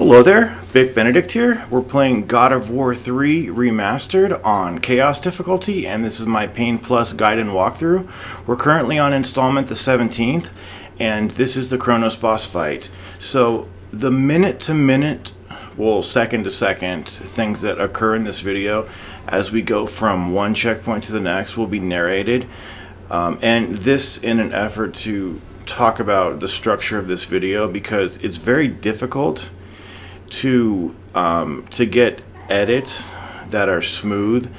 Hello there, Vic Benedict here. We're playing God of War 3 Remastered on Chaos difficulty, and this is my Pain Plus guide and walkthrough. We're currently on Installment the 17th, and this is the Cronos boss fight. So the minute-to-minute, well, second-to-second things that occur in this video as we go from one checkpoint to the next will be narrated. And this in an effort to talk about the structure of this video, because it's very difficult to get edits that are smooth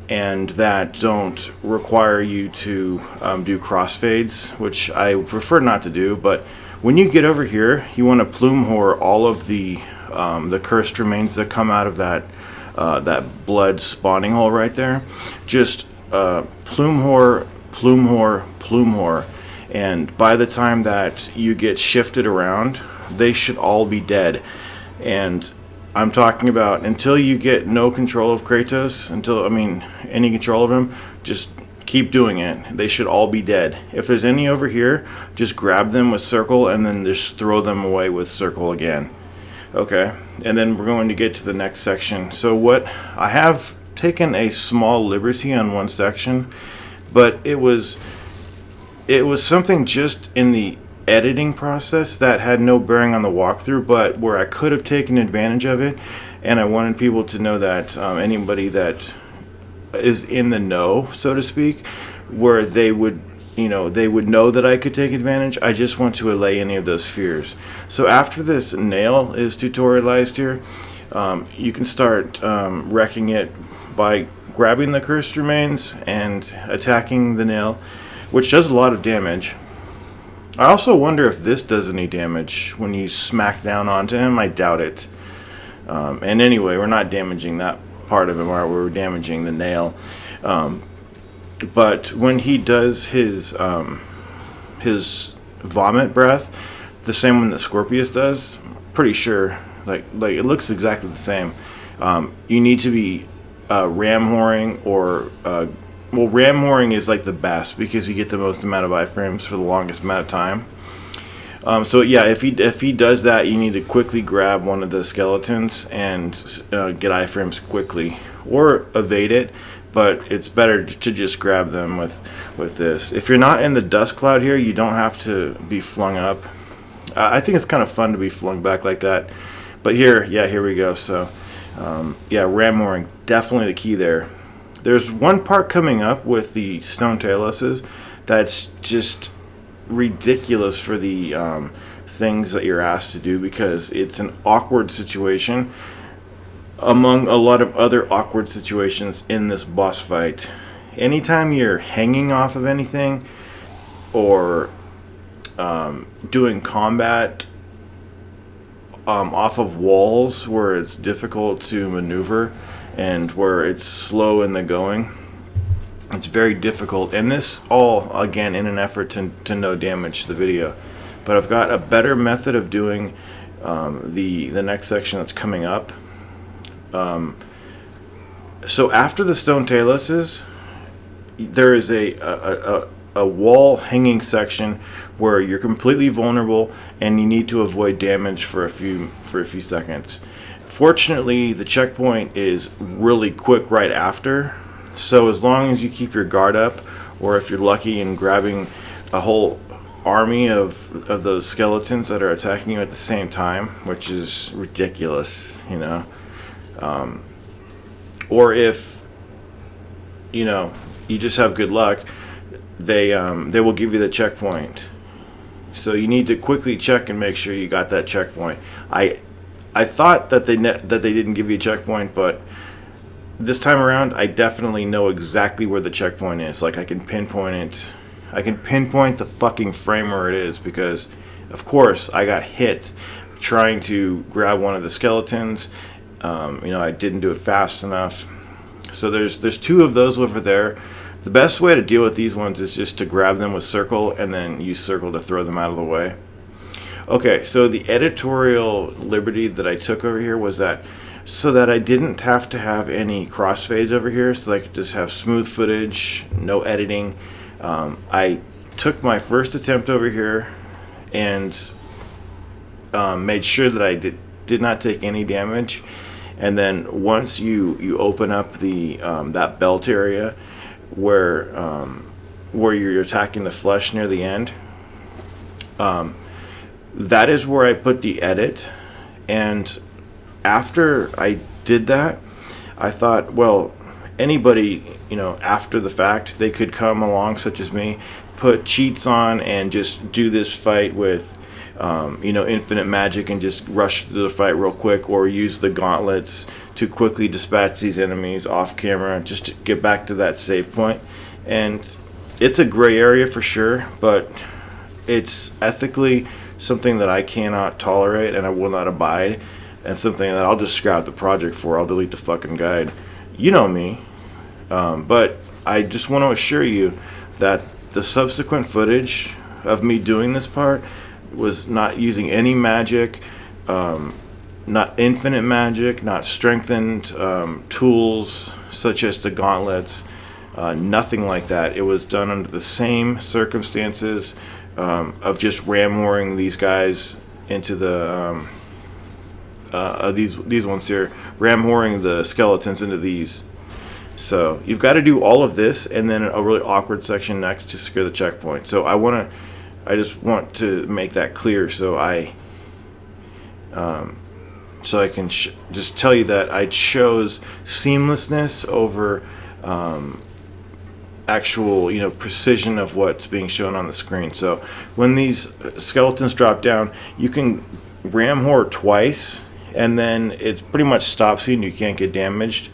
and that don't require you to do crossfades, which I prefer not to do. But when you get over here, you want to plume whore all of the cursed remains that come out of that blood spawning hole right there. Just plume whore, plume whore, plume whore, and by the time that you get shifted around, they should all be dead. And I'm talking about until you get no control of Kratos, any control of him, just keep doing it. They should all be dead. If there's any over here, just grab them with circle and then just throw them away with circle again. Okay, and then we're going to get to the next section. So what I have taken a small liberty on one section, but it was something just in the editing process that had no bearing on the walkthrough, but where I could have taken advantage of it, and I wanted people to know that anybody that is in the know, so to speak, where they would know that I could take advantage. I just want to allay any of those fears. So after this nail is tutorialized here, you can start wrecking it by grabbing the cursed remains and attacking the nail, which does a lot of damage. I also wonder if this does any damage when you smack down onto him. I doubt it. And anyway, we're not damaging that part of him, we're damaging the nail. But when he does his vomit breath, the same one that Scorpius does, pretty sure, like it looks exactly the same. You need to be ram whoring or well, ram whoring is like the best because you get the most amount of iframes for the longest amount of time. So yeah, if he does that, you need to quickly grab one of the skeletons and get iframes quickly, or evade it. But it's better to just grab them with this. If you're not in the dust cloud here, you don't have to be flung up. I think it's kind of fun to be flung back like that. But here we go. So yeah, ram whoring, definitely the key there. There's one part coming up with the stone tailosses that's just ridiculous for the things that you're asked to do, because it's an awkward situation among a lot of other awkward situations in this boss fight. Anytime you're hanging off of anything or doing combat off of walls where it's difficult to maneuver and where it's slow in the going, it's very difficult. And this all, again, in an effort to no damage the video. But I've got a better method of doing the next section that's coming up. So after the stone taloses, there is a wall hanging section where you're completely vulnerable and you need to avoid damage for a few seconds. Fortunately, the checkpoint is really quick right after, so as long as you keep your guard up, or if you're lucky in grabbing a whole army of those skeletons that are attacking you at the same time, which is ridiculous, or if you just have good luck, they will give you the checkpoint. So you need to quickly check and make sure you got that checkpoint. I thought that they didn't give you a checkpoint, but this time around I definitely know exactly where the checkpoint is. Like, I can pinpoint it. I can pinpoint the fucking frame where it is, because of course I got hit trying to grab one of the skeletons. I didn't do it fast enough. So there's two of those over there. The best way to deal with these ones is just to grab them with circle and then use circle to throw them out of the way. Okay, so the editorial liberty that I took over here was that so that I didn't have to have any crossfades over here, so I could just have smooth footage, no editing. I took my first attempt over here and made sure that I did not take any damage. And then once you open up the that belt area where you're attacking the flesh near the end, that is where I put the edit. And after I did that, I thought, well, anybody, after the fact, they could come along, such as me, put cheats on and just do this fight with infinite magic and just rush through the fight real quick, or use the gauntlets to quickly dispatch these enemies off camera just to get back to that save point. And it's a gray area for sure, but it's ethically something that I cannot tolerate and I will not abide, and something that I'll just scrap the project for. I'll delete the fucking guide. You know me. But I just want to assure you that the subsequent footage of me doing this part was not using any magic, not infinite magic, not strengthened tools such as the gauntlets, nothing like that. It was done under the same circumstances of just ram-whoring these guys into the these ones here, ram-whoring the skeletons into these. So you've got to do all of this and then a really awkward section next to secure the checkpoint. So I just want to make that clear, so I can just tell you that I chose seamlessness over actual precision of what's being shown on the screen. So when these skeletons drop down, you can ram whore twice, and then it pretty much stops you and you can't get damaged.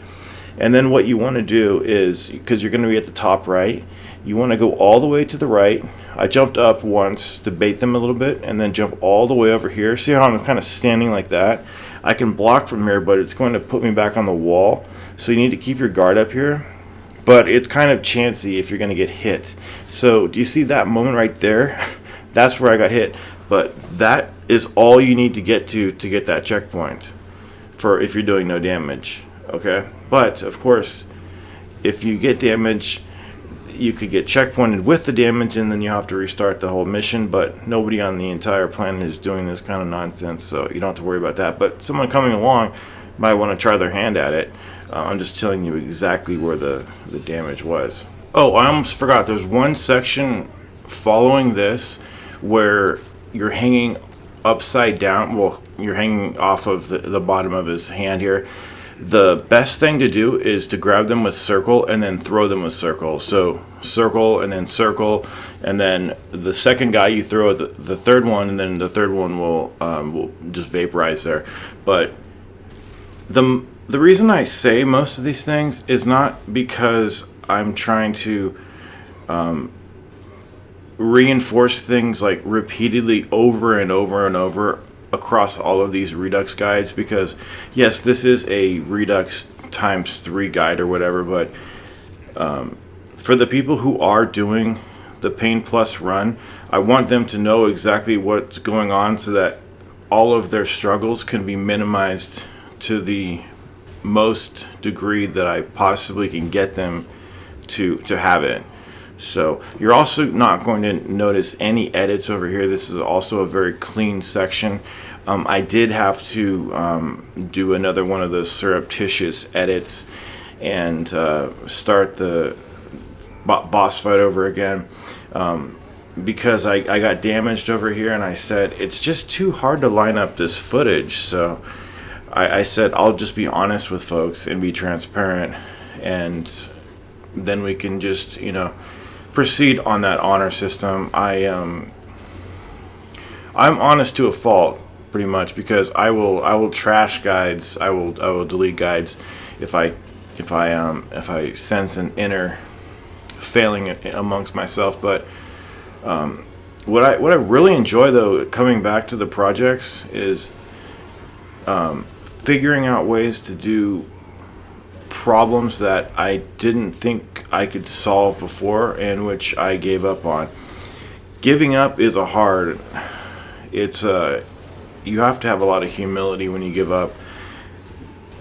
And then what you want to do is, because you're going to be at the top right, you want to go all the way to the right. I jumped up once to bait them a little bit, and then jump all the way over here. See how I'm kind of standing like that? I can block from here, but it's going to put me back on the wall. So you need to keep your guard up here. But it's kind of chancy if you're going to get hit. So do you see that moment right there? That's where I got hit. But that is all you need to get that checkpoint for if you're doing no damage. Okay? But, of course, if you get damage, you could get checkpointed with the damage, and then you have to restart the whole mission. But nobody on the entire planet is doing this kind of nonsense, so you don't have to worry about that. But someone coming along might want to try their hand at it. I'm just telling you exactly where the damage was. Oh, I almost forgot. There's one section following this where you're hanging upside down. Well, you're hanging off of the bottom of his hand here. The best thing to do is to grab them with circle and then throw them with circle. So circle and then circle, and then the second guy you throw the third one, and then the third one will just vaporize there. But the reason I say most of these things is not because I'm trying to reinforce things like repeatedly over and over and over across all of these Redux guides, because yes, this is a Redux ×3 guide or whatever, but for the people who are doing the Pain Plus run, I want them to know exactly what's going on so that all of their struggles can be minimized to the most degree that I possibly can get them to have it. So you're also not going to notice any edits over here. This is also a very clean section. I did have to do another one of those surreptitious edits and start the boss fight over again because I got damaged over here, and I said it's just too hard to line up this footage. So I said I'll just be honest with folks and be transparent, and then we can just proceed on that honor system. I'm honest to a fault, pretty much, because I will trash guides. I will delete guides if I sense an inner failing amongst myself. But what I really enjoy, though, coming back to the projects is figuring out ways to do problems that I didn't think I could solve before, and which I gave up on. Giving up is a hard. It's you have to have a lot of humility when you give up,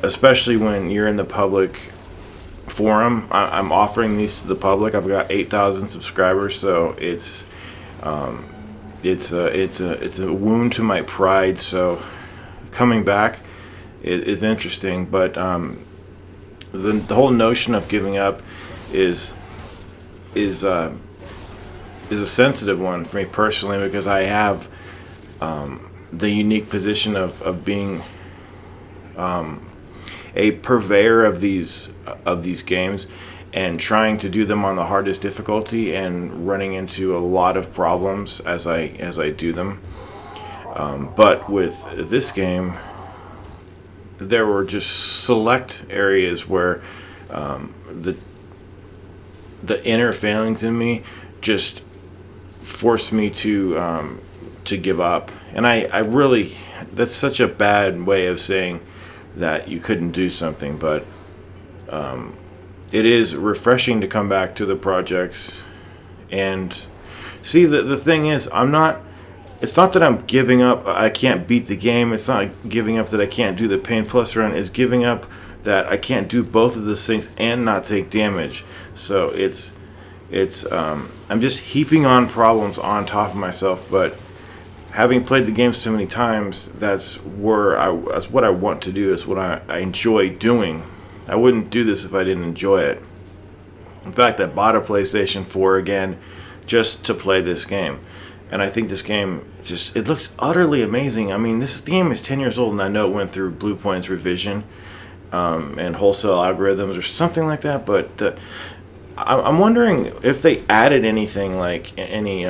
especially when you're in the public forum. I'm offering these to the public. I've got 8,000 subscribers, so it's a wound to my pride. So coming back is interesting, but the whole notion of giving up is a sensitive one for me personally, because I have the unique position of being a purveyor of these games and trying to do them on the hardest difficulty and running into a lot of problems as I do them. But with this game, there were just select areas where the inner failings in me just forced me to give up. And I really, that's such a bad way of saying that you couldn't do something, but it is refreshing to come back to the projects and see that the thing is, it's not that I'm giving up, I can't beat the game. It's not giving up that I can't do the Pain Plus run. It's giving up that I can't do both of those things and not take damage. So it's I'm just heaping on problems on top of myself. But having played the game so many times, that's what I want to do. Is what I enjoy doing. I wouldn't do this if I didn't enjoy it. In fact, I bought a PlayStation 4 again just to play this game. And I think this game it looks utterly amazing. I mean, the game is 10 years old, and I know it went through Blue Point's revision and wholesale algorithms or something like that. But I'm wondering if they added anything, like any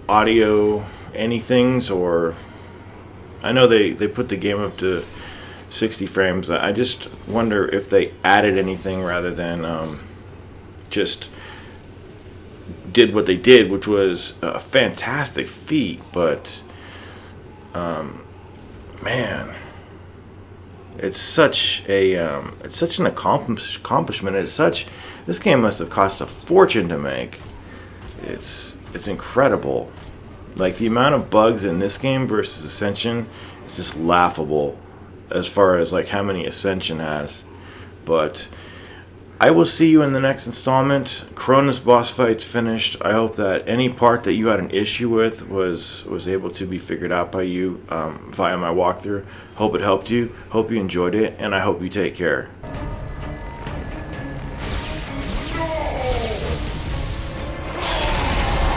audio anythings, or I know they put the game up to 60 frames. I just wonder if they added anything rather than just did what they did, which was a fantastic feat. But man, it's such an accomplishment. This game must have cost a fortune to make. It's incredible. Like, the amount of bugs in this game versus Ascension is just laughable as far as like how many Ascension has. But I will see you in the next installment. Cronos boss fight's finished. I hope that any part that you had an issue with was able to be figured out by you via my walkthrough. Hope it helped you. Hope you enjoyed it, and I hope you take care.